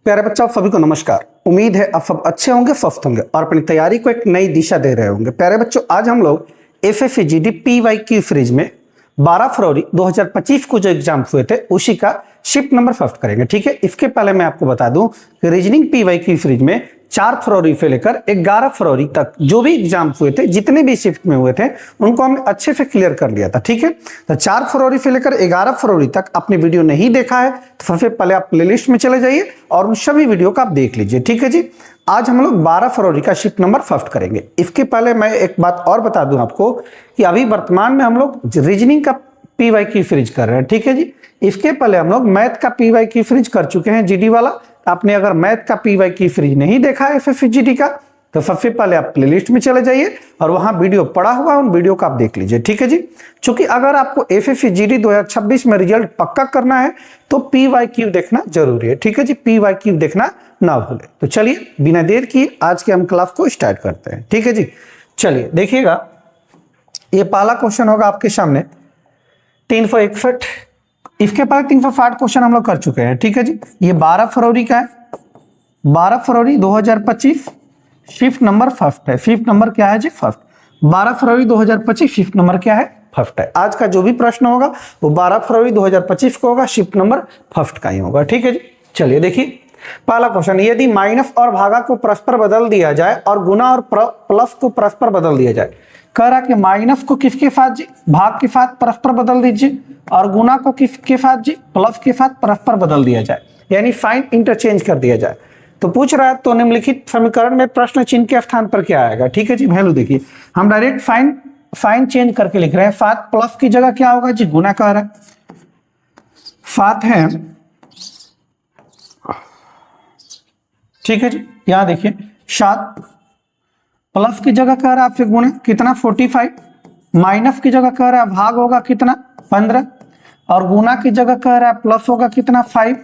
प्यारे बच्चों सभी को नमस्कार। उम्मीद है आप सब अच्छे होंगे, स्वस्थ होंगे और अपनी तैयारी को एक नई दिशा दे रहे होंगे। प्यारे बच्चों, आज हम लोग FFGD PYQ सीरीज में 12 फरवरी 2025 को जो एग्जाम हुए थे उसी का शिफ्ट नंबर 5 करेंगे। ठीक है, इसके पहले मैं आपको बता दूं कि रीजनिंग PYQ सीरीज में 4 फरवरी से लेकर 11 फरवरी तक जो भी एग्जाम हुए थे, जितने भी शिफ्ट में हुए थे, उनको हमने अच्छे से क्लियर कर लिया था। ठीक है, तो 4 फरवरी से लेकर 11 फरवरी तक आपने वीडियो नहीं देखा है तो सबसे पहले आप प्लेलिस्ट में चले जाइए और उन सभी वीडियो का आप देख लीजिए। ठीक है जी, आज हम लोग 12 फरवरी का शिफ्ट नंबर 5 करेंगे। इसके पहले मैं एक बात और बता दूं आपको कि अभी वर्तमान में हम लोग रीजनिंग का PYQ सीरीज कर रहे हैं। ठीक है जी, इसके पहले हम लोग मैथ का PYQ सीरीज कर चुके हैं GD वाला। आपने अगर मैथ का PYQ सीरीज नहीं देखा है FFGD का तो सबसे पहले आप प्लेलिस्ट में चले जाइए और वहां वीडियो पड़ा हुआ है, उन वीडियो को आप देख लीजिए। ठीक है जी, क्योंकि अगर आपको FFGD 2026 में रिजल्ट पक्का करना है तो PYQ देखना जरूरी है। ठीक है जी, PYQ देखना ना भूले। तो चलिए बिना देर किए आज के हम क्लास को स्टार्ट करते हैं। ठीक है जी, चलिए देखिएगा, ये पहला क्वेश्चन होगा आपके सामने 361। इसके बाद 360 क्वेश्चन हम लोग कर चुके हैं। ठीक है जी, ये 12 फरवरी का है, 12 फरवरी 2025 शिफ्ट नंबर 5 है। शिफ्ट नंबर क्या है जी? 5। 12 फरवरी 2025 शिफ्ट नंबर क्या है? 5 है। आज का जो भी प्रश्न होगा वो 12 फरवरी 2025 को होगा, शिफ्ट नंबर 5 का ही होगा। ठीक है जी, चलिए देखिए पहला क्वेश्चन, यदि माइनस और भागा को परस्पर बदल दिया जाए और गुना और प्लस को परस्पर बदल दिया जाए। कह रहा कि माइनस को किसके साथ जी? भाग के साथ परस्पर बदल दीजिए और गुना को किसके साथ जी? प्लस के साथ परस्पर बदल दिया जाए, यानी साइन इंटरचेंज कर दिया जाए। तो पूछ रहा है तो निम्नलिखित समीकरण में प्रश्न चिन्ह के स्थान पर क्या आएगा? ठीक है जी, वैल्यू देखिए, हम डायरेक्ट साइन चेंज करके लिख रहे हैं। 7 प्लस की जगह क्या होगा जी? गुना कह रहा है। 7 है, ठीक है जी, यहां देखिए 7 प्लस की जगह कह रहा है आपसे गुना, कितना? 45। माइनस की जगह कह रहा है भाग होगा कितना? 15। और गुना की जगह कह रहा है प्लस होगा कितना? 5।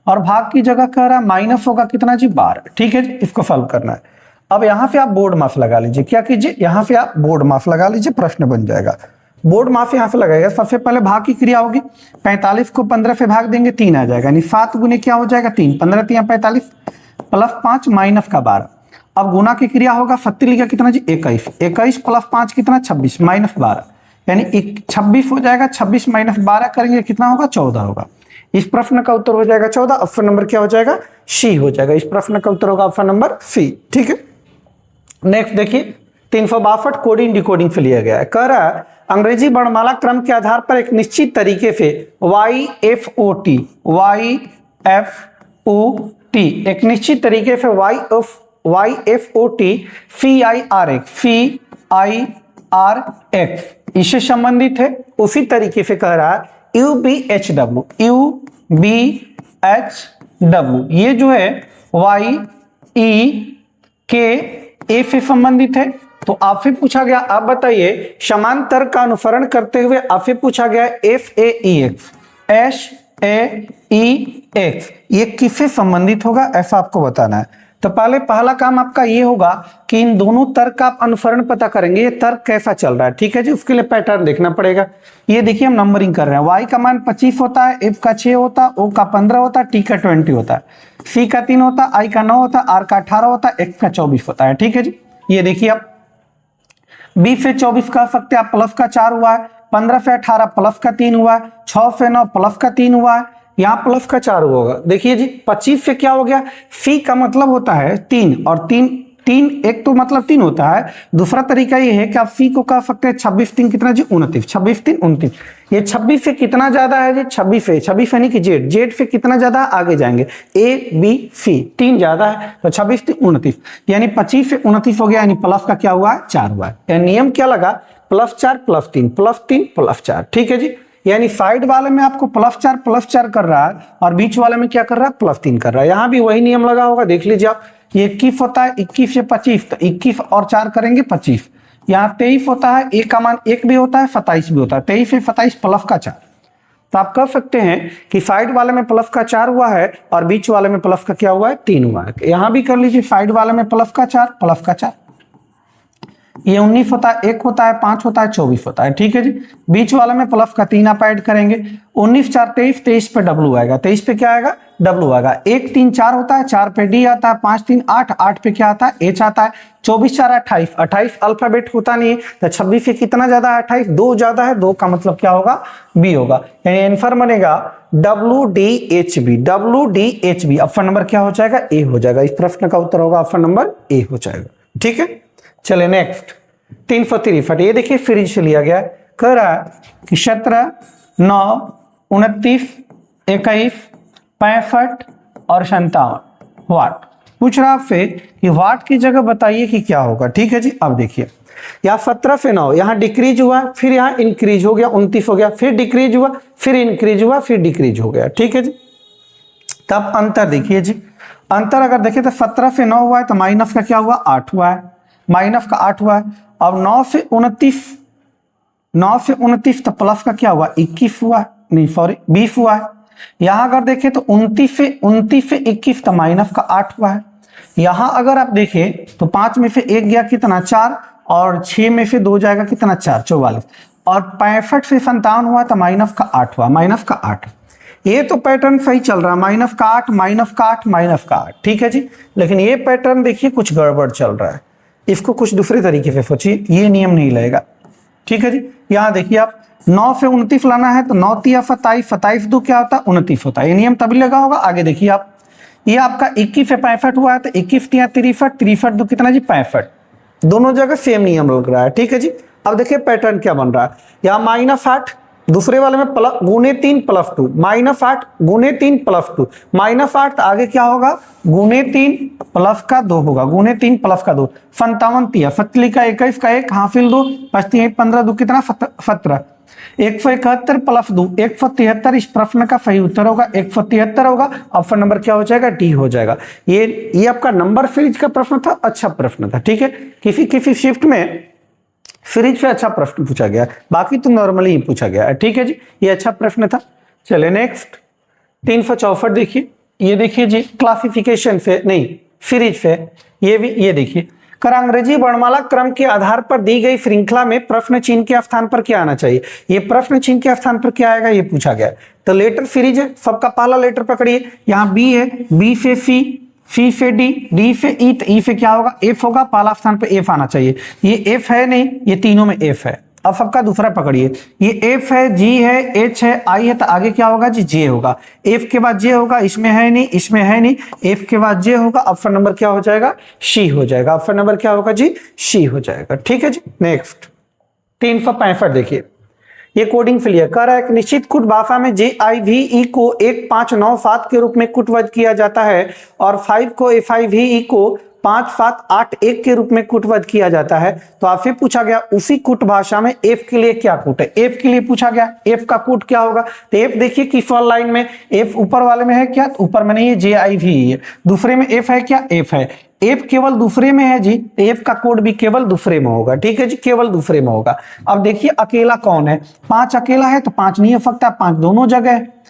और भाग की जगह कह रहा है माइनस होगा कितना जी? 12। ठीक है जी, इसको सॉल्व करना है। अब यहां से आप बोर्ड माफ लगा लीजिए। क्या कीजिए? यहां से आप बोर्ड माफ लगा लीजिए, प्रश्न बन जाएगा। बोर्ड माफ यहां से लगाएगा। सबसे पहले भाग की क्रिया होगी, 45 को 15 से भाग देंगे 3 आ जाएगा, यानी 7 गुने क्या हो जाएगा? 3। 15 3 45 प्लस 5 माइनस का 12। अब गुना की क्रिया होगा, 70 लिखा कितना जी? 21। 21 प्लस 5 कितना? 26 माइनस 12, यानी 26 हो जाएगा। 26 माइनस 12 करेंगे कितना होगा? 14 होगा। इस प्रश्न का उत्तर हो जाएगा 14। ऑप्शन नंबर क्या हो जाएगा? सी हो जाएगा। इस प्रश्न का उत्तर होगा ऑप्शन नंबर सी। ठीक है, नेक्स्ट देखिए 362 कोडिंग डिकोडिंग से लिया गया है। कह रहा है अंग्रेजी वर्णमाला क्रम के आधार पर एक निश्चित तरीके से YFOT एक निश्चित तरीके से YFOT CIRX इससे संबंधित है। उसी तरीके से कह रहा है UBHW ये जो है YEK से संबंधित है। तो आपसे पूछा गया, आप बताइए समांतर का अनुसरण करते हुए आपसे पूछा गया SAEX ये किससे संबंधित होगा, ऐसा आपको बताना है। तो पहला काम आपका ये होगा कि इन दोनों तर्क का आप अनुसरण पता करेंगे, ये तर्क कैसा चल रहा है। ठीक है जी, उसके लिए पैटर्न देखना पड़ेगा। ये देखिए हम नंबरिंग कर रहे हैं। Y का मान 25 होता है, F का 6 होता है, O का 15 होता है, T का 20 होता है, C का 3 होता है, I का 9 होता है, R का 18 होता है, X का 24 होता है। ठीक है जी, ये देखिए आप 20 से 24 कह सकते हैं आप, प्लस का 4 हुआ है। 15 से 18 प्लस का 3 हुआ है। 6 से 9 प्लस का 3 हुआ है, यहाँ प्लस का 4 होगा। देखिए जी 25 से क्या हो गया? सी का मतलब होता है 3 और 3 एक तो मतलब 3 होता है। दूसरा तरीका ये है कि आप सी को कह सकते हैं 26 3 कितना जी? 29। 26 3 29। ये 26 से कितना ज्यादा है जी? 26 यानी कि जेड से कितना ज्यादा आगे जाएंगे? ABC 3 ज्यादा है, तो 26 3 29, यानी 25 से 29 हो गया, यानी प्लस का क्या हुआ? 4 हुआ है। नियम क्या लगा? +4 +3 +3 +4। ठीक है जी, यानी साइड वाले में आपको +4 कर रहा है और बीच वाले में क्या कर रहा है? +3 कर रहा है। यहां भी वही नियम लगा होगा, देख लीजिए आप। ये 21 होता है, 21 से 25, तो 21 और 4 करेंगे 25। यहाँ 23 होता है, 1 का मान 1 भी होता है, 27 भी होता है। 23 से 27 प्लस का 4। तो आप कह सकते हैं कि साइड वाले में प्लस का 4 हुआ है और बीच वाले में प्लस का क्या हुआ है? 3 हुआ है। यहां भी कर लीजिए, साइड वाले में प्लस का 4 प्लस का 4। ये 19 होता है, 1 होता है, 5 होता है, 24 होता है। ठीक है जी, बीच वाले में प्लस का 3 आप ऐड करेंगे। 19 4 23, 23 पे डब्लू आएगा, 23 पे क्या आएगा, डब्लू आएगा। 1 3 4 होता है, 4 पे डी आता है, 5 3 8, 8 पे क्या आता है, एच आता है। 24 4 28, 28 अल्फाबेट होता नहीं है, तो 26 से कितना ज्यादा है, 28, 2 ज्यादा है, 2 का मतलब क्या होगा, बी होगा। यानी आंसर बनेगा WDHB, WDHB। ऑप्शन नंबर क्या हो जाएगा, ए हो जाएगा। इस प्रश्न का उत्तर होगा ऑप्शन नंबर ए हो जाएगा। ठीक है, चले नेक्स्ट 3 ये देखिए फ्रिज से लिया गया, कह रहा है कि 17 9 29 21 65 और 57 वाट। पूछ रहा आपसे कि वाट की जगह बताइए कि क्या होगा। ठीक है जी, अब देखिए यहाँ 17 से 9 यहाँ डिक्रीज हुआ, फिर यहाँ इंक्रीज हो गया, 29 हो गया, फिर डिक्रीज हुआ, फिर इंक्रीज हुआ, फिर डिक्रीज हो गया। ठीक है जी, तब अंतर देखिए जी, अंतर अगर देखें तो 17 से 9 हुआ है तो माइनस का क्या हुआ, 8 हुआ है, माइनस का 8 हुआ है। अब 9 से 29 तो प्लस का क्या हुआ, 21 हुआ, नहीं सॉरी 20 हुआ है। यहां अगर देखें तो 29 से 21 तो माइनस का 8 हुआ है। यहां अगर आप देखें तो 5 में से 1 गया कितना, 4, और 6 में से 2 जाएगा कितना, 4, 44, और 65 से 57 हुआ तो माइनस का 8 हुआ, माइनस का 8। ये तो पैटर्न सही चल रहा है, माइनस का 8, माइनस का 8, माइनस का 8। ठीक है जी, लेकिन ये पैटर्न देखिए कुछ गड़बड़ चल रहा है, इसको कुछ दूसरे तरीके से सोचिए, ये नियम नहीं लगेगा। ठीक है जी, यहाँ देखिए आप 9 से 29 लाना है तो 9 तिया 27, 27 दो क्या होता है, 29 होता है। ये नियम तभी लगा होगा। आगे देखिए आप, ये आपका 21 से 65 हुआ है तो 21 तिया 63, 63 दो कितना जी, 65। दोनों जगह सेम नियम लग रहा है। ठीक है जी, अब देखिए पैटर्न क्या बन रहा है, यहाँ -8, दूसरे वाले में गुने 3 प्लस 2, -8 गुने 3 प्लस 2, -8 आगे क्या होगा, गुने 3 प्लस का 2 होगा, गुने 3 प्लस का 2, 57 तिया, फतली का 21 का 1, हासिल 2, 5 15 दो कितना, 17, 171 प्लस 2, 173। इस प्रश्न का सही उत्तर होगा 173 होगा। ऑप्शन नंबर क्या हो जाएगा, डी हो जाएगा। ये आपका नंबर सीरीज का प्रश्न था, अच्छा प्रश्न था। ठीक है, किसी शिफ्ट में फ्रिज से अच्छा प्रश्न पूछा गया, बाकी तो नॉर्मली ही पूछा गया है। ठीक है जी, ये अच्छा प्रश्न था। चले नेक्स्ट 364 देखिए, ये देखिए जी क्लासिफिकेशन से नहीं फ्रिज से, ये देखिए कर अंग्रेजी वर्णमाला क्रम के आधार पर दी गई श्रृंखला में प्रश्न चिन्ह के स्थान पर क्या आना चाहिए। ये प्रश्न चिन्ह के स्थान पर क्या आएगा, ये पूछा गया। तो लेटर सीरीज है, सबका पहला लेटर पकड़िए, यहाँ बी है, बी से सी से डी, डी से ई, तो ई से क्या होगा, एफ होगा, पहला स्थान पे एफ आना चाहिए। ये एफ है नहीं, ये तीनों में एफ है। अब सबका दूसरा पकड़िए, ये एफ है, जी है, एच है, आई है, तो आगे क्या होगा जी, जे होगा। एफ के बाद जे होगा, इसमें है नहीं, इसमें है नहीं, एफ के बाद जे होगा। ऑप्शन नंबर क्या हो जाएगा, सी हो जाएगा। ऑप्शन नंबर क्या होगा जी, सी हो जाएगा। ठीक है जी, नेक्स्ट 365 देखिए, ये कोडिंग फिलियर कर रहा है कि निश्चित कुट भाषा में JIVE को 1597 के रूप में कुटवध किया जाता है और 5 को FIVE को 5781 के रूप में कुटवध किया जाता है। तो आपसे पूछा गया उसी कुट भाषा में F के लिए क्या कुट है, F के लिए पूछा गया F का कुट क्या होगा। तो F देखिए किस वाला लाइन में, F ऊपर वाले में है क्या, तो ऊपर में नहीं है, JIVE है। दूसरे में F है क्या, F है, F केवल दूसरे में है जी, F का कोड भी केवल दूसरे में होगा। ठीक है जी, केवल दूसरे में होगा। अब देखिए अकेला कौन है, 5 अकेला है तो 5 नहीं हो सकता, 5 दोनों जगह है।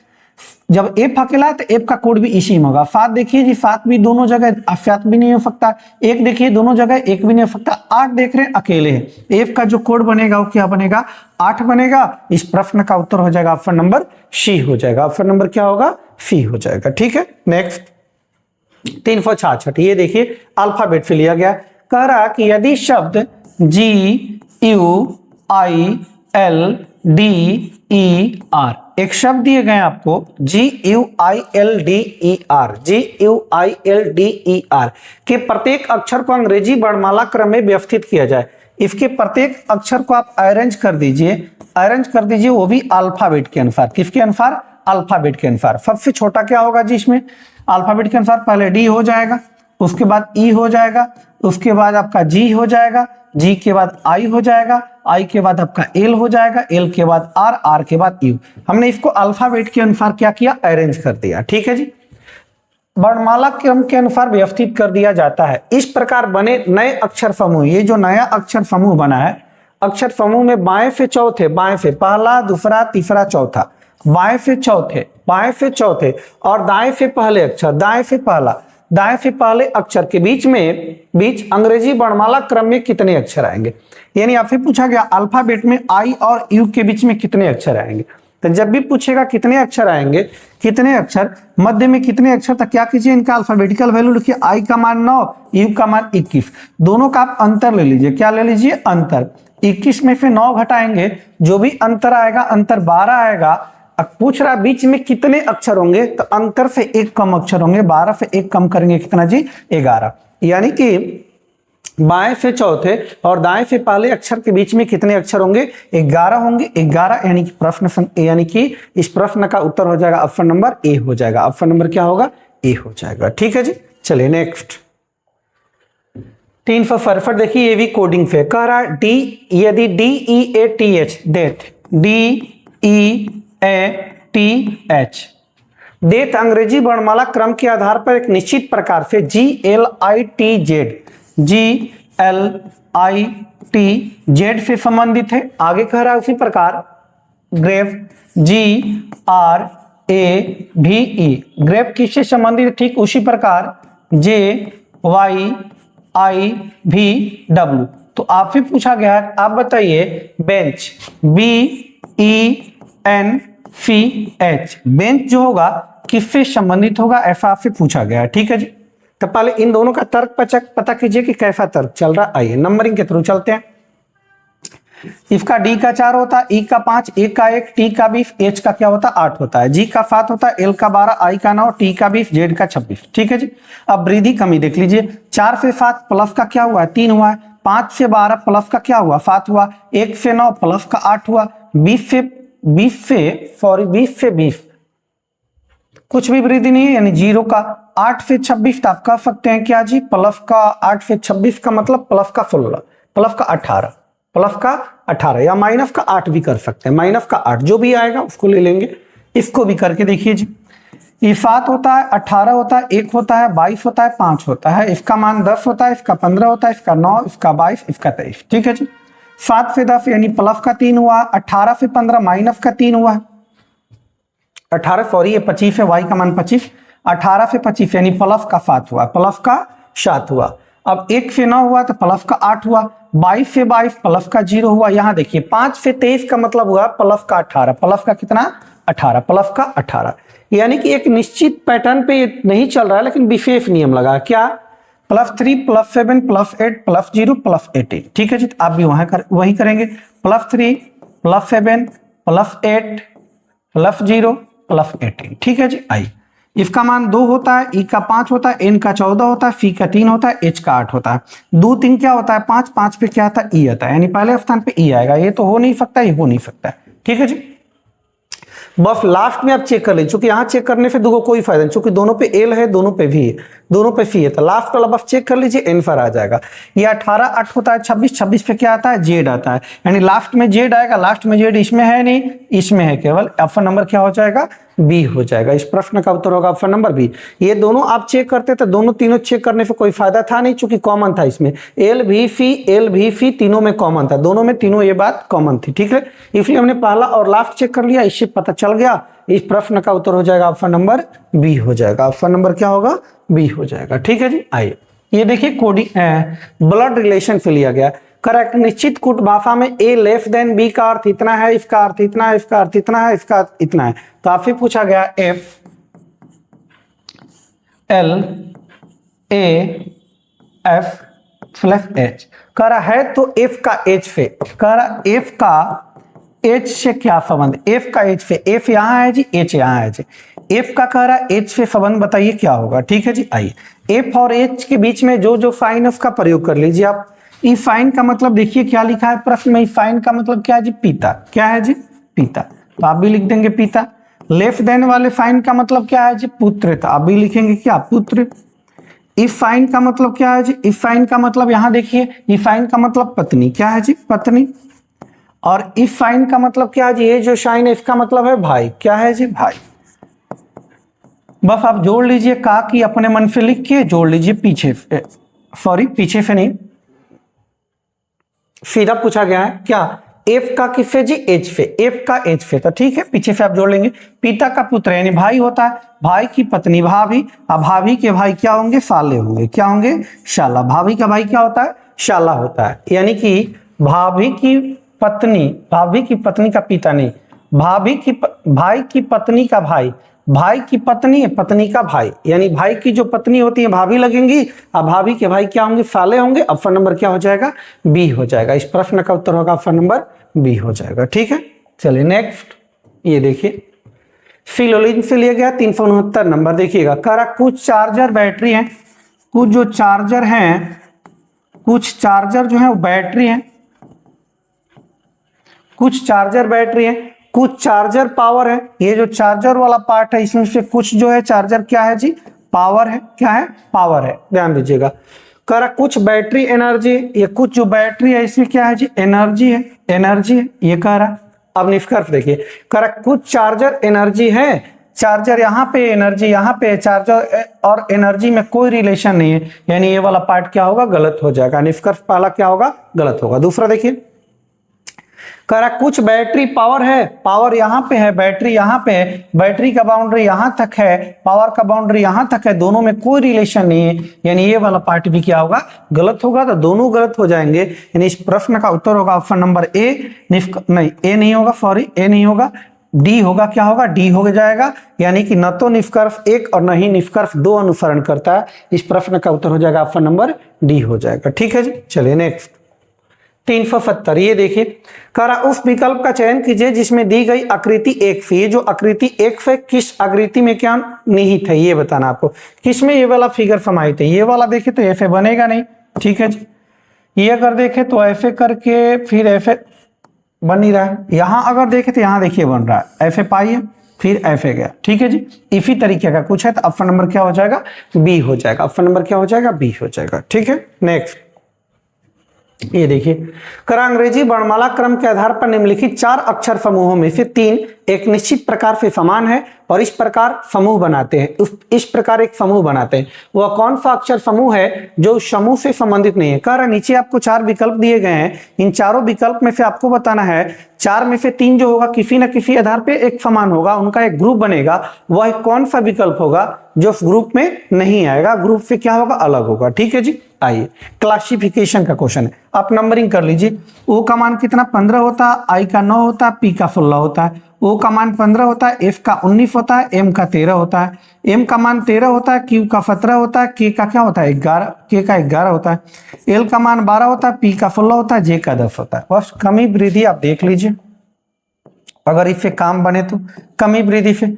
जब F अकेला है तो F का कोड भी इसी में होगा। 7 देखिए जी, 7 भी दोनों जगह, 7 भी नहीं हो सकता। 1 देखिए दोनों जगह, 1 भी नहीं हो सकता। 8 देख रहे हैं अकेले हैं, F का जो कोड बनेगा वो क्या बनेगा, 8 बनेगा। इस प्रश्न का उत्तर हो जाएगा ऑप्शन नंबर सी हो जाएगा। ऑप्शन नंबर क्या होगा, सी हो जाएगा। ठीक है, नेक्स्ट 366, ये देखिए अल्फाबेट से लिया गया। कह रहा कि यदि शब्द GUILDER, एक शब्द दिए गए आपको GUILDER के प्रत्येक अक्षर को अंग्रेजी वर्णमाला क्रम में व्यवस्थित किया जाए। इसके प्रत्येक अक्षर को आप अरेंज कर दीजिए, वो भी अल्फाबेट के अनुसार। किसके अनुसार, अल्फाबेट के अनुसार। सबसे छोटा क्या होगा जी इसमें, अल्फाबेट के अनुसार पहले डी हो जाएगा, उसके बाद ई हो जाएगा, उसके बाद आपका जी हो जाएगा, जी के बाद आई हो जाएगा, आई के बाद आपका एल हो जाएगा, एल के बाद आर, आर के बाद यू। हमने इसको अल्फाबेट के अनुसार क्या किया, अरेंज कर दिया। ठीक है जी, वर्णमाला क्रम के अनुसार व्यवस्थित कर दिया जाता है। इस प्रकार बने नए अक्षर समूह, ये जो नया अक्षर समूह बना है, अक्षर समूह में बाएं से चौथे, बाएं से पहला, दूसरा, तीसरा, चौथा, बाएं से चौथे और दाएं से पहले अक्षर, दाएं से पहला, दाएं से पहले अक्षर के बीच अंग्रेजी वर्णमाला क्रम में कितने अक्षर आएंगे। यानी आपसे पूछा गया अल्फाबेट में आई और यू के बीच में कितने अक्षर आएंगे। तो जब भी पूछेगा कितने अक्षर आएंगे, कितने अक्षर, मध्य में कितने अक्षर, तो क्या कीजिए, इनका अल्फाबेटिकल वैल्यू लिखिए। आई का मान 9, यू का मान 21। दोनों का आप अंतर ले लीजिए। क्या ले लीजिए? अंतर। 21 में से 9 घटाएंगे, जो भी अंतर आएगा, अंतर 12 आएगा। अब पूछ रहा बीच में कितने अक्षर होंगे, तो अंतर से एक कम अक्षर होंगे। 12 से एक कम करेंगे कितना जी? 11। यानी कि बाएं से चौथे और दाएं से पहले अक्षर के बीच में कितने अक्षर होंगे? 11 होंगे। 11 यानी कि इस प्रश्न का उत्तर हो जाएगा ऑप्शन नंबर ए हो जाएगा। ऑप्शन नंबर क्या होगा? ए हो जाएगा। ठीक है जी, चलिए नेक्स्ट 365 देखिए, ये भी कोडिंग से कह रहा है डी, यदि DEATH डेथ, DEATH डेथ अंग्रेजी वर्णमाला क्रम के आधार पर एक निश्चित प्रकार से GLITZ से संबंधित है। आगे कह रहा है उसी प्रकार ग्रेव GRAVE ग्रेव किससे संबंधित है? ठीक उसी प्रकार JYIVW। तो आपसे पूछा गया है, आप बताइए बेंच BENCH बेंच जो होगा किससे संबंधित होगा, ऐसा आपसे पूछा गया है। ठीक है जी, तो पहले इन दोनों का तर्क पता कीजिए कि कैसा तर्क चल रहा है। आइए नंबरिंग के थ्रू चलते हैं। इसका डी का 4 होता है, ई का 5, ए का 1, टी का 20, एच का क्या होता है? 8 होता है, जी का 7 होता है, एल का 12, आई का 9, टी का 20, जेड का 26। ठीक है जी। अब वृद्धि कमी देख लीजिए। 4 से 7 प्लस का क्या हुआ है? 3 हुआ है। 5 से 12 प्लस का क्या हुआ? 7 हुआ। 1 से 9 प्लस का 8 हुआ। 20 से 20 कुछ भी वृद्धि नहीं है, यानी 0 का। 8 से 26 आप कह सकते हैं क्या जी? प्लस का 8 से 26 का मतलब प्लस का 16, प्लस का 18, प्लस का 18 या माइनस का 8 भी कर सकते हैं। माइनस का 8 जो भी आएगा उसको ले लेंगे। इसको भी करके देखिए जी। ये 7 होता है, 18 होता है, 1 होता है, 22 होता है, 5 होता है। इसका मान 10 होता है, इसका 15 होता है, इसका 9, इसका 22, इसका 23। ठीक है जी। 7 से 10 यानी प्लस का 3 हुआ। 18 से 15 माइनस का 3 हुआ। 18 सॉरी ये 25 है, y का मान 25। 18 से 25 यानी प्लस का 7 हुआ, प्लस का 7 हुआ। अब 1 से 9 हुआ तो प्लस का 8 हुआ। 22 से 22 प्लस का 0 हुआ। यहाँ देखिए 5 से 23 का मतलब हुआ प्लस का 18, प्लस का कितना? 18, प्लस का 18। यानी कि एक निश्चित पैटर्न पे नहीं चल रहा है, लेकिन विशेष नियम लगा। क्या? +3 +7 +8 +0 +18। ठीक है जी, आप भी वही करेंगे। +3 +7 +8 +0 +18। ठीक है जी। आई इसका मान 2 होता है, ई का 5 होता है, एन का 14 होता है, सी का 3 होता है, एच का 8 होता है। 2 3 क्या होता है? 5 5 पे क्या आता है? ई आता है, यानी पहले स्थान पे ई आएगा। ये तो हो नहीं सकता, ये हो नहीं सकता है। ठीक है जी। बस लास्ट में आप चेक कर लीजिए, क्योंकि यहाँ चेक करने से दोनों कोई फायदा नहीं, क्योंकि दोनों पे एल है, दोनों पे भी है, दोनों पे सी है। तो लास्ट वाला बस चेक कर लीजिए, आंसर आ जाएगा। ये 18 8 होता है, 26 26 पे क्या आता है? जेड आता है, यानी लास्ट में जेड आएगा। लास्ट में जेड इसमें है नहीं, इसमें है केवल। ऑप्शन नंबर क्या हो जाएगा? बी हो जाएगा। इस प्रश्न का उत्तर होगा ऑप्शन नंबर बी। ये दोनों आप चेक करते तो दोनों तीनों चेक करने से कोई फायदा था नहीं, चूंकि कॉमन था इसमें। एल भी सी तीनों में कॉमन था, दोनों में तीनों ये बात कॉमन थी। ठीक है, इसलिए हमने पहला और लास्ट चेक कर लिया, इससे पता चल गया। इस प्रश्न का उत्तर हो जाएगा ऑप्शन नंबर बी हो जाएगा। ऑप्शन नंबर क्या होगा? बी हो जाएगा। ठीक है जी। आइए ये देखिए कोडिंग ब्लड रिलेशन से लिया गया। करेक्ट। निश्चित कूट भाषा में ए लेस देन बी का अर्थ इतना है, इसका अर्थ इतना है, इसका अर्थ इतना है, इसका अर्थ इतना है। तो आपसे पूछा गया F L A F plus H कह रहा है, तो एफ का एच से कह रहा, एफ का एच से क्या संबंध? एफ का एच से, एफ यहां है जी, एच यहां है जी। एफ का कह रहा है एच से संबंध बताइए क्या होगा। ठीक है जी। आइए एफ और एच के बीच में जो साइन उसका प्रयोग कर लीजिए आप। ई साइन का मतलब देखिए क्या लिखा है प्रश्न में। ई साइन का मतलब क्या है जी? पिता। क्या है जी? पिता। तो आप भी लिख देंगे पिता। लेफ्ट देन वाले साइन का मतलब क्या है जी? पुत्र। तो आप भी लिखेंगे क्या? पुत्र। इफ साइन का मतलब क्या है जी? इफ साइन का मतलब यहां देखिए, इफ साइन का मतलब पत्नी। क्या है जी? पत्नी। और इफ साइन का मतलब क्या है जी? ये जो साइन है इसका मतलब है भाई। क्या है जी? भाई। बस आप जोड़ लीजिए का की अपने मन से लिख के जोड़ लीजिए पीछे, सॉरी पीछे से नहीं, सीधा पूछा गया है क्या? एफ का किस पे जी, एच पे, एफ का एच पे, तो ठीक है पीछे से आप जोड़ लेंगे। पिता का पुत्र यानी भाई होता है, भाई की पत्नी भाभी, अब भाभी के भाई क्या होंगे, साले होंगे, क्या होंगे, शाला। भाभी का भाई क्या होता है, शाला होता है, यानी कि भाभी की पत्नी का पिता नहीं, भाई की पत्नी का भाई, भाई की पत्नी है, पत्नी का भाई, यानी भाई की जो पत्नी होती है भाभी लगेंगी, अब भाभी के भाई क्या होंगे, साले होंगे। ऑप्शन नंबर क्या हो जाएगा, बी हो जाएगा। इस प्रश्न का उत्तर होगा ऑप्शन नंबर बी हो जाएगा। ठीक है, चलिए नेक्स्ट ये देखिए, फिलोलिन से लिया गया 369 नंबर। देखिएगा, करा कुछ चार्जर बैटरी है, कुछ जो चार्जर हैं, कुछ चार्जर जो है वो बैटरी है, कुछ चार्जर बैटरी है, कुछ चार्जर पावर है। ये जो चार्जर वाला पार्ट है इसमें से कुछ जो है चार्जर क्या है जी, पावर है, क्या है, पावर है, ध्यान दीजिएगा। कह रहा कुछ बैटरी एनर्जी, ये कुछ जो बैटरी है इसमें क्या है जी, एनर्जी है, एनर्जी है, ये कह रहा। अब निष्कर्ष देखिए, कह रहा कुछ चार्जर एनर्जी है, चार्जर यहाँ पे, एनर्जी यहाँ पे, चार्जर और एनर्जी में कोई रिलेशन नहीं है, यानी ये वाला पार्ट क्या होगा, गलत हो जाएगा। निष्कर्ष पहला क्या होगा, गलत होगा। दूसरा देखिए, कह रहा कुछ बैटरी पावर है, पावर यहाँ पे है, बैटरी यहाँ पे है, बैटरी का बाउंड्री यहाँ तक है, पावर का बाउंड्री यहाँ तक है, दोनों में कोई रिलेशन नहीं है, यानी ये वाला पार्ट भी क्या होगा, गलत होगा। तो दोनों गलत हो जाएंगे, यानी इस प्रश्न का उत्तर होगा ऑप्शन नंबर ए। नहीं, ए नहीं होगा, सॉरी ए नहीं होगा, डी होगा। क्या होगा, डी हो जाएगा, यानी कि न तो निष्कर्ष एक और न ही निष्कर्ष दो अनुसरण करता है। इस प्रश्न का उत्तर हो जाएगा ऑप्शन नंबर डी हो जाएगा। ठीक है जी, चलिए नेक्स्ट 370। ये देखिए, कह रहा उस विकल्प का चयन कीजिए जिसमें दी गई आकृति एक से, ये जो आकृति एक से किस आकृति में क्या निहित है ये बताना आपको, किसमें ये वाला फिगर समाहित है। ये वाला देखे तो ऐसे बनेगा नहीं, ठीक है जी। ये अगर देखे तो ऐसे करके फिर ऐसे बन नहीं रहा है, यहां अगर देखे तो यहां देखिए बन रहा है, ऐसे पाइए फिर ऐसे गया, ठीक है जी। इसी तरीके का कुछ है, तो ऑप्शन नंबर क्या हो जाएगा, बी हो जाएगा। ऑप्शन नंबर क्या हो जाएगा, बी हो जाएगा। ठीक है, नेक्स्ट ये देखिए, करा अंग्रेजी वर्णमाला क्रम के आधार पर निम्नलिखित 4 अक्षर समूहों में से 3 एक निश्चित प्रकार से समान है और इस प्रकार समूह बनाते हैं, इस प्रकार एक समूह बनाते हैं। वह कौन सा अक्षर समूह है जो समूह से संबंधित नहीं है। कह रहा नीचे आपको 4 विकल्प दिए गए हैं, इन चारों विकल्प में से आपको बताना है 4 में से 3 जो होगा किसी न किसी आधार पे एक समान होगा, उनका एक ग्रुप बनेगा, वह कौन सा विकल्प होगा जो ग्रुप में नहीं आएगा, ग्रुप से क्या होगा, अलग होगा। ठीक है जी, आइए क्लासिफिकेशन का क्वेश्चन है, आप नंबरिंग कर लीजिए। ओ का मान कितना 15 होता है, आई का 9 होता है, पी का 16 होता है। ओ का मान 15 होता है, एफ का 19 होता है, एम का 13 होता है, एम का मान 13 होता है, क्यू का 17 होता है, के का क्या होता है 11, के का 11 होता है, एल का मान 12 होता है, पी का 16 होता है, जे का 10 होता है। बस कमी वृद्धि आप देख लीजिए, अगर इससे काम बने तो कमी वृद्धि से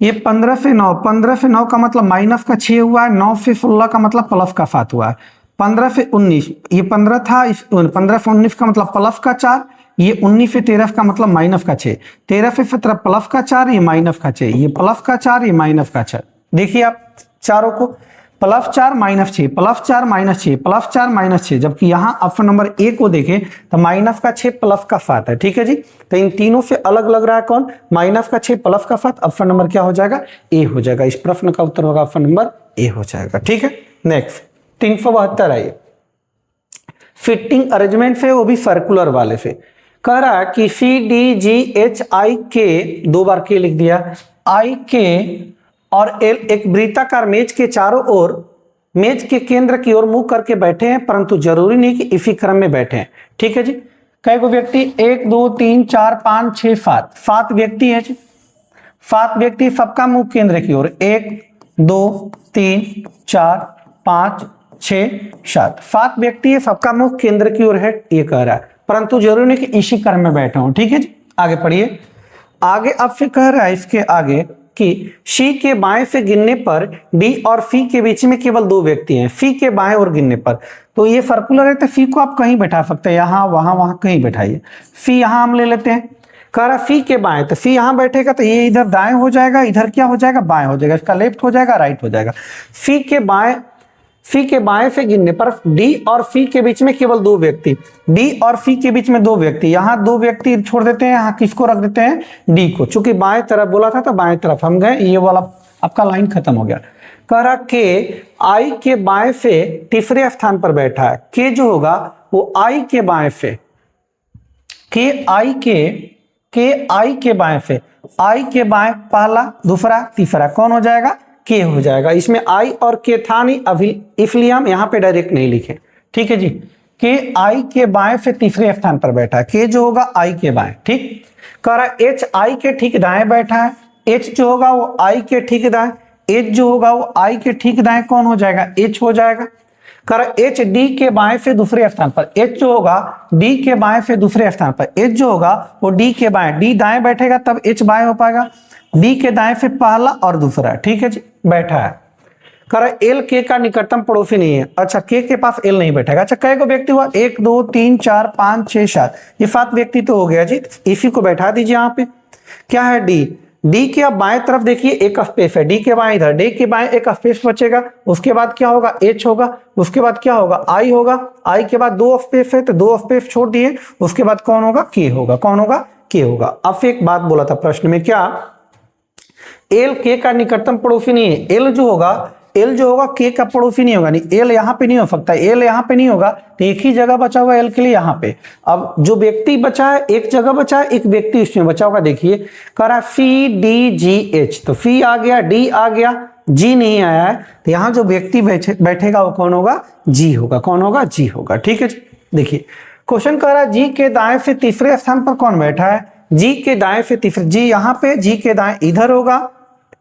ये 15 से 9, 15 से 9 का मतलब माइनस का 6 हुआ है, 9 से 16 का मतलब प्लस का 7 हुआ है, 15 से 19 ये 15 था, 15 से 19 का मतलब प्लस का 4, ये 19 से 13 का मतलब माइनस का 6, 13 से 17 प्लस का 4, ये माइनस का 6, ये प्लस का 4, ये माइनस का 6। देखिए आप चारों को, plus 4 minus 6, plus 4 minus 6, plus 4 minus 6, जबकि यहाँ ऑप्शन नंबर ए को देखें तो माइनस का 6 प्लस का 7 है। ठीक है जी, तो इन तीनों से अलग लग रहा है कौन, माइनस का 6 प्लस का 7। ऑप्शन नंबर क्या हो जाएगा, ए हो जाएगा। इस प्रश्न का उत्तर होगा ऑप्शन नंबर ए हो जाएगा। ठीक है, नेक्स्ट 372 आइए, फिटिंग अरेंजमेंट से, वो भी सर्कुलर वाले से। कह रहा है कि C D G H I के, 2 बार के लिख दिया, आई के और एल एक वृत्ताकार मेज के चारों ओर, मेज के केंद्र की ओर मुंह करके बैठे हैं, परंतु जरूरी नहीं कि इसी क्रम में बैठे हैं। ठीक है जी, कई को व्यक्ति 1 2 3 4 5 6 7 व्यक्ति है जी, 7 व्यक्ति, सबका मुंह केंद्र की ओर, 1 2 3 4 5 6 7 व्यक्ति है, सबका मुंह केंद्र की ओर है, ये कह रहा है, परंतु जरूरी नहीं कि इसी क्रम में बैठे हो। ठीक है जी, आगे पढ़िए। आगे आपसे कह रहा है इसके आगे कि सी के बाएं से गिनने पर डी और सी के बीच में केवल 2 व्यक्ति हैं, सी के बाएं और गिनने पर, तो ये सर्कुलर है तो सी को आप कहीं बैठा सकते हैं, यहाँ वहां वहां कहीं बैठाइए। सी यहाँ हम ले लेते हैं, कह रहा सी के बाएं, तो सी यहाँ बैठेगा तो ये इधर दाएं हो जाएगा, इधर क्या हो जाएगा, बाएं हो जाएगा, इसका लेफ्ट हो जाएगा, राइट हो जाएगा। सी के बाएं से गिनने पर डी और सी के बीच में केवल 2 व्यक्ति, डी और सी के बीच में 2 व्यक्ति, यहाँ 2 व्यक्ति छोड़ देते हैं, यहाँ किसको रख देते हैं, डी को, चूंकि बाएं तरफ बोला था तो बाएं तरफ हम गए, ये वाला आपका लाइन खत्म हो गया। कह रहा के आई के बाएं से तीसरे स्थान पर बैठा है, के जो होगा वो आई के बाएं से, के आई के बाएं से, आई के बाएं पहला दूसरा तीसरा कौन हो जाएगा, के हो जाएगा। इसमें आई और के था नहीं अभी, इसलिए हम यहाँ पे डायरेक्ट नहीं लिखे, ठीक है जी। के आई के बाएं से तीसरे स्थान पर बैठा है, के जो होगा आई के बाएं, ठीक। कह रहा एच आई के ठीक दाएं बैठा है, एच जो होगा वो आई के ठीक दाएं, एच जो होगा वो आई के ठीक दाएं कौन हो जाएगा, एच हो जाएगा। कर एच डी के बाएं से दूसरे स्थान पर, एच जो होगा डी के बाएं से दूसरे स्थान पर, एच जो होगा वो डी के बाएं, डी दाएं बैठेगा तब एच बाएं हो पाएगा, डी के दाएं से पहला और दूसरा, ठीक है जी, बैठा है। कर एल के का निकटतम पड़ोसी नहीं है, अच्छा के पास एल नहीं बैठेगा। अच्छा कै को व्यक्ति हुआ, 1 2 3 4 5 6 7, ये 7 व्यक्ति तो हो गया जी, इसी को बैठा दीजिए यहाँ पे। क्या है डी, डी के अब बाएं तरफ देखिए एक स्पेस है, डी के बाएं इधर, डी के बाएं एक स्पेस बचेगा, उसके बाद क्या होगा एच होगा, उसके बाद क्या होगा आई होगा, आई के बाद 2 स्पेस है तो 2 स्पेस छोड़ दिए, उसके बाद कौन होगा के होगा, कौन होगा के होगा। अब एक बात बोला था प्रश्न में, क्या एल के का निकटतम पड़ोसी नहीं है, एल जो होगा के का पड़ोसी नहीं होगा, नहीं एल यहाँ पे नहीं हो सकता, एल यहाँ पे नहीं होगा तो एक ही जगह बचा हुआ एल के लिए यहाँ पे। अब जो व्यक्ति बचा है एक जगह बचा है, एक व्यक्ति इसमें बचा होगा, देखिए करा सी डी जी एच, तो सी आ गया, डी आ गया, जी नहीं आया है, तो यहाँ जो व्यक्ति बैठेगा वो कौन होगा, जी होगा, कौन होगा, जी होगा, ठीक है जी। देखिए क्वेश्चन कह रहा है जी के दाएं से तीसरे स्थान पर कौन बैठा है, जी के दाएं से तीसरे, जी यहाँ पे, जी के दाएं इधर होगा,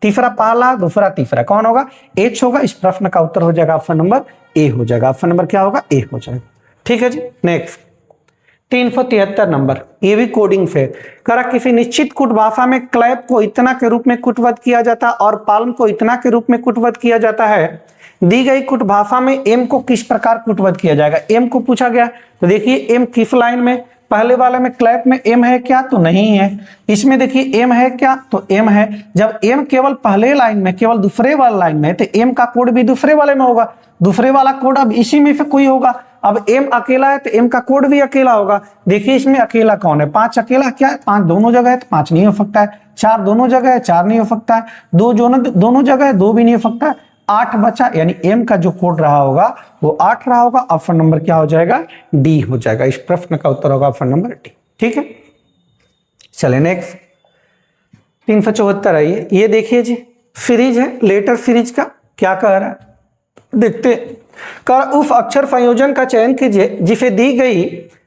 तीसरा पहला दूसरा तीसरा कौन होगा, एच होगा। इस प्रश्न का उत्तर हो जाएगा ऑप्शन नंबर ए हो जाएगा, ऑप्शन नंबर क्या होगा, ए हो जाएगा, ठीक है जी। नेक्स्ट 373 नंबर, ये भी कोडिंग से करा, किसी निश्चित कुट भाषा में क्लैप को इतना के रूप में कुटवत किया जाता है और पाल्म को इतना के रूप में कुटवत किया जाता है, दी गई कुट भाषा में एम को किस प्रकार कुटवत किया जाएगा, एम को पूछा गया। तो देखिए एम किस लाइन में, पहले वाले में क्लैप में एम है क्या, तो नहीं है, इसमें देखिए एम है क्या, तो एम है। जब एम केवल पहले लाइन में, केवल दूसरे वाले लाइन में, तो एम का कोड भी दूसरे वाले में होगा, दूसरे वाला कोड अब इसी में से कोई होगा। अब एम अकेला है तो एम का कोड भी अकेला होगा। देखिए इसमें अकेला कौन है, 5 अकेला क्या है, 5 दोनों जगह है तो 5 नहीं हो सकता है, 4 दोनों जगह है 4 नहीं हो सकता है, 2 दोनों जगह है 2 भी नहीं हो सकता है, 8 बचा, यानी एम का जो कोड रहा होगा वो 8 रहा होगा, ऑप्शन नंबर क्या हो जाएगा, डी हो जाएगा। इस प्रश्न का उत्तर होगा ऑप्शन नंबर डी, ठीक है। चले नेक्स्ट 374 आइए, ये देखिए जी फ्रिज है, लेटर फ्रिज का क्या कह रहा है, देखते कर उस अक्षर संयोजन का चयन कीजिए जिसे दी गई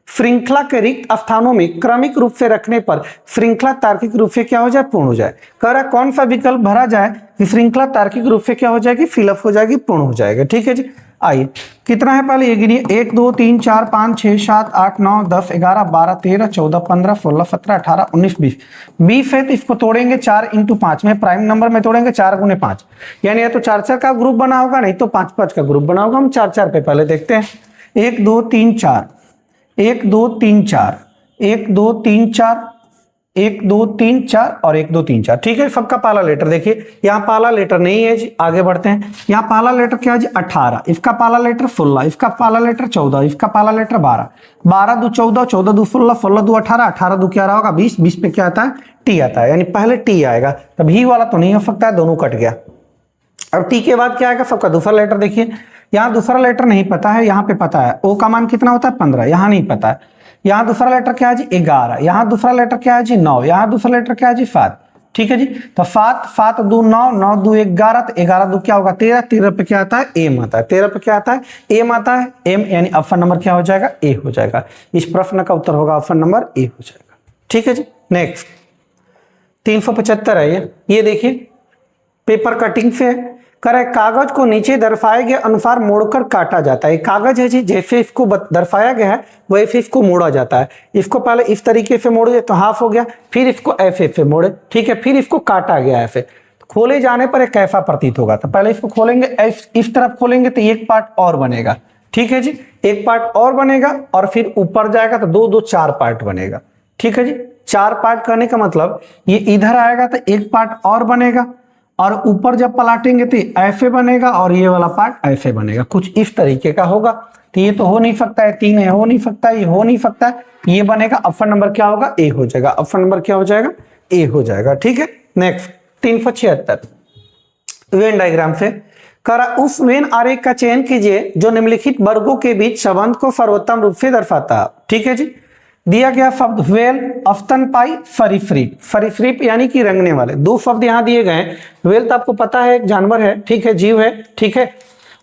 श्रृंखला के रिक्त स्थानों में क्रमिक रूप से रखने पर श्रृंखला तार्किक रूप से क्या हो जाए, पूर्ण हो जाए। कह रहा कौन सा विकल्प भरा जाए कि श्रृंखला तार्किक रूप से क्या हो जाएगी, फिलअप हो जाएगी, पूर्ण हो जाएगा, ठीक है जी। आइए कितना है पहले ये गिनिए, 1 2 3 4 5 6 7 8 9 10 11 12 13 14 15 16 17 18 19 20 20 है तो इसको तोड़ेंगे 4 × 5 में, प्राइम नंबर में तोड़ेंगे 4 × 5, यानी या तो 4 4 का ग्रुप बना होगा, नहीं तो 5 5 का ग्रुप बना होगा। हम 4 4 पे पहले देखते हैं, 1 2 3 4 1 2 3 4 1 2 3 4 1 2 3 4 और 1 2 3 4, ठीक है। सबका पहला लेटर देखिए, यहाँ पहला लेटर नहीं है जी, आगे बढ़ते हैं। यहाँ पहला लेटर क्या है जी, 18, इसका पहला लेटर 16, इसका पहला लेटर 14, इसका पहला लेटर 12, 12 2 14, 14 2 16, 16 2 18, 18 2 क्या रहा होगा 20, 20 पे क्या आता है, टी आता है, यानी पहले टी आएगा, तब ही वाला तो नहीं हो सकता है, दोनों कट गया। अब टी के बाद क्या आएगा, सबका दूसरा लेटर देखिए, यहाँ दूसरा लेटर नहीं पता है, यहाँ पे पता है, ओ का मान कितना होता है 15, यहाँ नहीं पता है। यहाँ दूसरा लेटर क्या है जी 11, यहाँ दूसरा लेटर क्या है जी 9, यहाँ दूसरा लेटर क्या है जी 7, ठीक है जी। तो 7 7 2 9 9 2 11, तो 11 2 क्या होगा 13, 13 पे क्या आता है एम आता है, 13 पे क्या आता है एम आता है, एम यानी ऑप्शन नंबर क्या हो जाएगा, ए हो जाएगा। इस प्रश्न का उत्तर होगा ऑप्शन नंबर ए हो जाएगा, ठीक है जी। नेक्स्ट 375 है ये देखिए पेपर कटिंग से करे, कागज को नीचे दर्शाए गए अनुसार मोड़कर काटा जाता है। कागज है जी, जैसे इसको दर्शाया गया है वैसे इसको मोड़ा जाता है। इसको पहले इस तरीके से मोड़े तो हाफ हो गया, फिर इसको ऐसे से मोड़े, ठीक है, फिर इसको काटा गया ऐसे। खोले जाने पर एक कैसा प्रतीत होगा, तो पहले इसको खोलेंगे, इस तरफ खोलेंगे तो एक पार्ट और बनेगा, ठीक है जी, एक पार्ट और बनेगा और फिर ऊपर जाएगा तो 2 2 4 पार्ट बनेगा, ठीक है जी। 4 पार्ट करने का मतलब ये इधर आएगा तो एक पार्ट और बनेगा और ऊपर जब पलटेंगे तो ऐसे बनेगा और ये वाला पार्ट ऐसे बनेगा, कुछ इस तरीके का होगा। तो ये तो हो नहीं सकता है, 3 है, हो नहीं सकता है, ये हो नहीं सकता है, ये बनेगा, ऑप्शन नंबर क्या होगा, ए हो जाएगा, ऑप्शन नंबर क्या हो जाएगा, ए हो जाएगा, ठीक है। नेक्स्ट 376 वेन डायग्राम से करा, उस वेन आरेख का चयन कीजिए जो निम्नलिखित वर्गों के बीच संबंध को सर्वोत्तम रूप से दर्शाता है, ठीक है जी। दिया गया शब्द व्हेल, अफ्तनपाई, फरीफ्रीप। फरीफ्रीप यानी कि रेंगने वाले, दो शब्द यहाँ दिए गए हैं। व्हेल तो आपको पता है एक जानवर है, ठीक है, जीव है, ठीक है।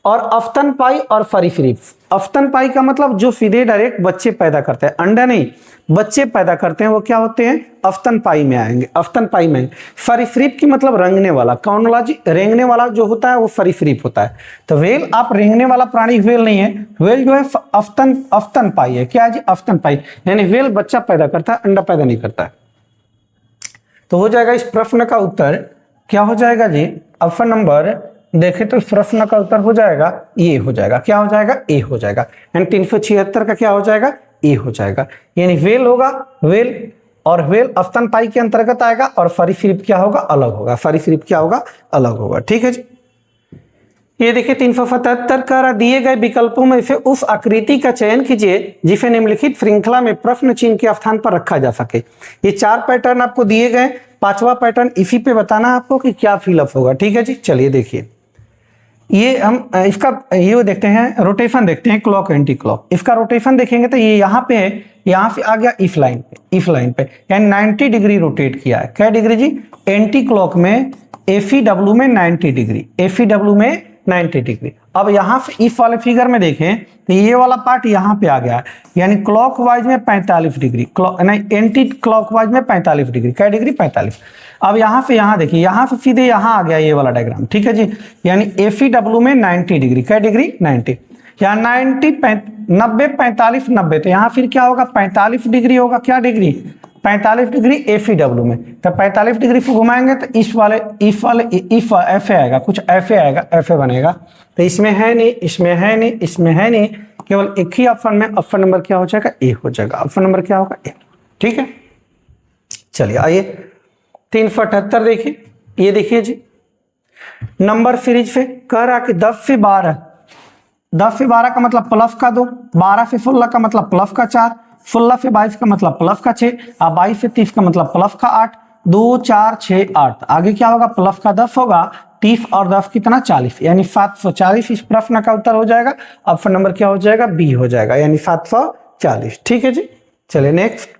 और अफ्तनपाई और फरीफ्रीप। अफ्तनपाई का मतलब जो सीधे डायरेक्ट बच्चे पैदा करते हैं, अंडा नहीं बच्चे पैदा करते हैं, वो क्या होते हैं, अफ्तनपाई में आएंगे, अफ्तनपाई में। फरीफ्रीप की मतलब रेंगने वाला, कॉर्नोलॉजी रेंगने वाला जो होता है वो फरीफ्रीप होता है। तो व्हेल आप रेंगने वाला प्राणी व्हेल नहीं है, व्हेल जो है अफ्तनपाई है। क्या है जी, अफ्तनपाई, यानी व्हेल बच्चा पैदा करता है, अंडा पैदा नहीं करता है। तो हो जाएगा इस प्रश्न का उत्तर क्या हो जाएगा जी, ऑप्शन नंबर देखें तो इस प्रश्न का उत्तर हो जाएगा ये हो जाएगा, क्या हो जाएगा, ए हो जाएगा। यानी 376 का क्या हो जाएगा, ए हो जाएगा। यानी व्हेल होगा, व्हेल, और व्हेल स्तनपायी के अंतर्गत आएगा, और फरीसृप क्या होगा, अलग होगा, फरीसृप क्या होगा, अलग होगा। ठीक है जी। ये देखिए 377 का दिए गए विकल्पों में से उस आकृति का चयन कीजिए जिसे निम्नलिखित श्रृंखला में प्रश्न चिन्ह के स्थान पर रखा जा सके। ये 4 पैटर्न आपको दिए गए, 5वां पैटर्न इसी पे बताना आपको कि क्या फिलअप होगा। ठीक है जी, चलिए देखिए ये हम इसका ये देखते हैं, रोटेशन देखते हैं, क्लॉक एंटी क्लॉक। इसका रोटेशन देखेंगे तो ये यहाँ पे है, यहाँ से आ गया इफ लाइन पे, इफ लाइन पे, यानी 90 डिग्री रोटेट किया है। क्या डिग्री जी, एंटी क्लॉक में एफईडब्ल्यू में 90 डिग्री, एफईडब्ल्यू में 90 डिग्री। अब यहाँ से इफ वाले फिगर में देखें तो ये वाला पार्ट यहाँ पे आ गया है, यानी क्लॉकवाइज में 45 डिग्री, नहीं एंटी क्लॉकवाइज में 45 डिग्री। क्या डिग्री, 45। अब यहाँ से यहाँ देखिए, यहाँ से सीधे यहाँ आ गया ये वाला डायग्राम। ठीक है जी, यानी एफईडब्ल्यू में 90 डिग्री, क्या डिग्री, 90। यहाँ 90 90 45 90, तो यहाँ फिर क्या होगा, 45 डिग्री होगा। क्या डिग्री, 45 डिग्री एफईडब्ल्यू में। तो 45 डिग्री से घुमाएंगे तो इस वाले इफ ऐसे आएगा, कुछ ऐसे आएगा, ऐसे बनेगा। तो इसमें है नहीं, इसमें है नहीं, इसमें है नहीं, केवल एक ही ऑप्शन में, ऑप्शन नंबर क्या हो जाएगा, ए हो जाएगा। ऑप्शन नंबर क्या होगा, ए। ठीक है, चलिए आइए 378 देखिए। ये देखिए जी, नंबर सीरीज से कह रहा कि 10 से 12, 10 से 12 का मतलब प्लस का 2, 12 से 16 का मतलब प्लस का 4, 16 से 22 का मतलब प्लस का 6, और 22 से 30 का मतलब प्लस का 8, 2 4 6 8। आगे क्या होगा, प्लस का 10 होगा, 30 और 10 कितना, 40, यानी 740 इस प्रश्न का उत्तर हो जाएगा। ऑप्शन नंबर क्या हो जाएगा, बी हो जाएगा, यानी 740। ठीक है जी, चलिए नेक्स्ट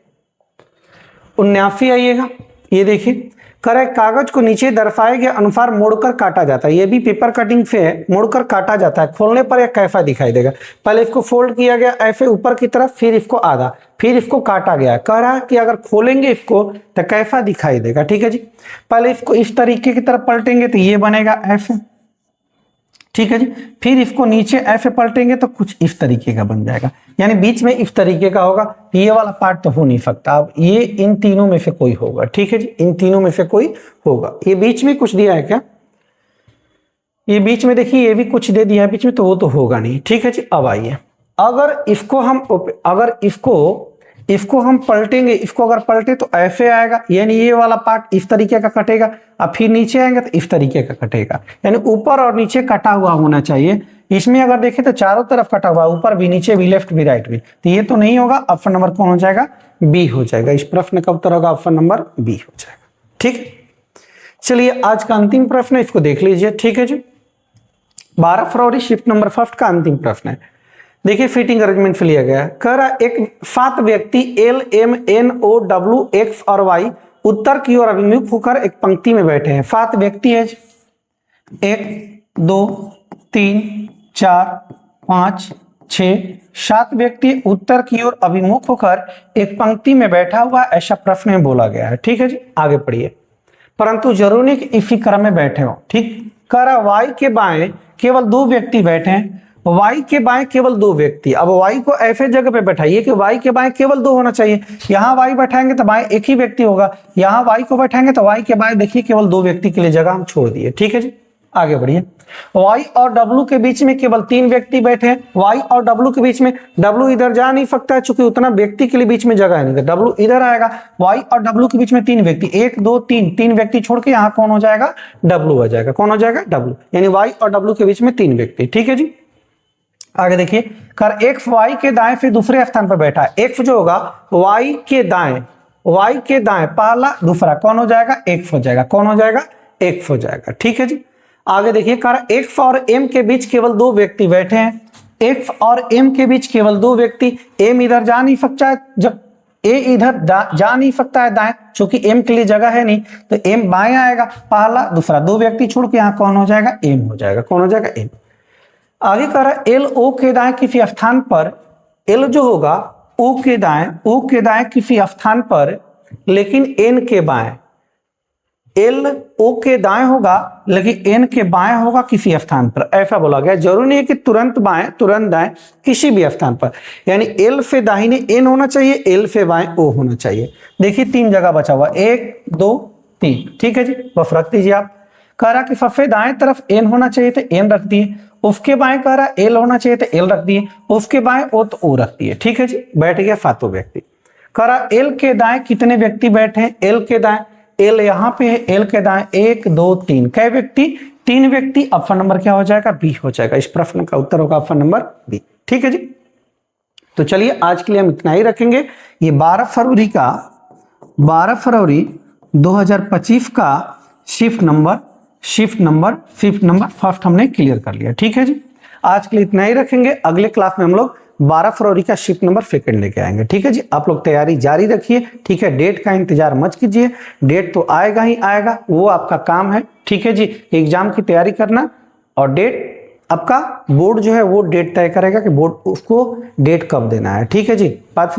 79 आइएगा। ये देखिए करे कागज को नीचे दर्शाए गए अनुसार मोड़कर काटा जाता है। ये भी पेपर कटिंग से है, मोड़कर काटा जाता है। खोलने पर यह कैसा दिखाई देगा, पहले इसको फोल्ड किया गया ऐसे ऊपर की तरफ, फिर इसको आधा, फिर इसको काटा गया। कह रहा है कि अगर खोलेंगे इसको तो कैसा दिखाई देगा। ठीक है जी, पहले इसको इस तरीके की तरफ पलटेंगे तो ये बनेगा ऐसे। ठीक है जी, फिर इसको नीचे ऐसे पलटेंगे तो कुछ इस तरीके का बन जाएगा, यानी बीच में इस तरीके का होगा। ये वाला पार्ट तो हो नहीं सकता, अब ये इन तीनों में से कोई होगा। ठीक है जी, इन तीनों में से कोई होगा। ये बीच में कुछ दिया है क्या, ये बीच में देखिए, ये भी कुछ दे दिया है बीच में, तो वो तो होगा नहीं। ठीक है जी, अब आइए, अगर इसको हम पलटेंगे, इसको अगर पलटे तो ऐसे आएगा, यानी ये वाला पार्ट इस तरीके का कटेगा, अब फिर नीचे आएंगे तो इस तरीके का कटेगा, यानी ऊपर और नीचे कटा हुआ होना चाहिए। इसमें अगर देखें तो चारों तरफ कटा हुआ, ऊपर भी, नीचे भी, लेफ्ट भी, राइट भी, तो ये तो नहीं होगा। ऑप्शन नंबर कौन हो जाएगा, बी हो जाएगा। इस प्रश्न का उत्तर होगा ऑप्शन नंबर बी हो जाएगा। ठीक, चलिए आज का अंतिम प्रश्न, इसको देख लीजिए। ठीक है जी, 12 फरवरी शिफ्ट नंबर 1 का अंतिम प्रश्न है। देखिए फिटिंग अरेंजमेंट से लिया गया है। कह रहा एक 7 व्यक्ति L M N O W X और वाई उत्तर की ओर अभिमुख होकर एक पंक्ति में बैठे हैं। 7 व्यक्ति है, 1 2 3 4 5 6 7 व्यक्ति उत्तर की ओर अभिमुख होकर एक पंक्ति में बैठा हुआ, ऐसा प्रश्न में बोला गया है। ठीक है जी, आगे पढ़िए। परंतु जरूरी नहीं कि इसी क्रम में बैठे हो। ठीक, कह रहा वाई के बाएं केवल 2 व्यक्ति बैठे हैं, y के बाएं केवल 2 व्यक्ति। अब y को ऐसे जगह पे बैठाइए कि y के बाएं केवल 2 होना चाहिए। यहाँ y बैठाएंगे तो बाएं एक ही व्यक्ति होगा, यहाँ y को बैठाएंगे तो y के बाएं देखिए केवल 2 व्यक्ति के लिए जगह हम छोड़ दिए। ठीक है जी, आगे बढ़िए। y और w के बीच में केवल 3 व्यक्ति बैठे हैं। y और w के बीच में, w इधर जा नहीं सकता है चूंकि उतना व्यक्ति के लिए बीच में जगह नहीं, w इधर आएगा। y और w के बीच में 3 व्यक्ति, 1 2 3 व्यक्ति छोड़ के यहाँ कौन हो जाएगा, w आ जाएगा। कौन हो जाएगा, w, यानी y और w के बीच में 3 व्यक्ति। ठीक है जी, आगे देखिए, कर x y के दाएं फिर दूसरे स्थान पर बैठा है। x जो होगा y के दाएं, पहला दूसरा कौन हो जाएगा, x हो जाएगा। कौन हो जाएगा, x हो जाएगा। ठीक है जी, आगे देखिए, कर x और m के बीच केवल 2 व्यक्ति बैठे हैं। x और m के बीच केवल 2 व्यक्ति, m इधर जा नहीं सकता है, जब ए इधर जा नहीं सकता है दाएं, क्योंकि एम के लिए जगह है नहीं, तो एम बाएं आएगा पहला, दूसरा 2 व्यक्ति छोड़ के यहाँ कौन हो जाएगा, एम हो जाएगा। कौन हो जाएगा, एम। आगे कह रहा है एल ओ के दाएं किसी स्थान पर, एल जो होगा ओ के दाएं किसी स्थान पर लेकिन एन के बाएं, एल ओ के दाएं होगा लेकिन एन के बाएं होगा किसी स्थान पर, ऐसा बोला गया। जरूरी नहीं है कि तुरंत बाएं तुरंत दाएं, किसी भी स्थान पर, यानी एल से दाहिने एन होना चाहिए, एल से बाएं ओ होना चाहिए। देखिए 3 जगह बचा हुआ, 1 2 3, ठीक है जी, बस रख दीजिए आप। कह रहा कि सबसे दाएं तरफ एन होना चाहिए तो एन रख दिए, उसके बाएं कह रहा एल होना चाहिए तो एल रख दिए, उसके बाएं ओ तो ओ रख दिए, ठीक है जी, बैठ गया 7 व्यक्ति। कह रहा एल के दाएं कितने व्यक्ति बैठे हैं, एल के दाएं, एल यहां पे है, एल के दाएं 1 2 3, कै व्यक्ति, 3 व्यक्ति। ऑप्शन नंबर क्या हो जाएगा, बी हो जाएगा। इस प्रश्न का उत्तर होगा ऑप्शन नंबर बी, ठीक है जी। तो चलिए आज के लिए हम इतना ही रखेंगे। ये 12 फरवरी 2025 का शिफ्ट नंबर फर्स्ट हमने क्लियर कर लिया, ठीक है जी। आज के लिए इतना ही रखेंगे, अगले क्लास में हम लोग 12 फरवरी का शिफ्ट नंबर सेकंड लेके आएंगे, ठीक है जी। आप लोग तैयारी जारी रखिए, ठीक है, डेट का इंतजार मत कीजिए, डेट तो आएगा ही आएगा, वो आपका काम है, ठीक है जी, एग्जाम की तैयारी करना। और डेट आपका बोर्ड जो है वो डेट तय करेगा कि बोर्ड उसको डेट कब देना है, ठीक है जी। बात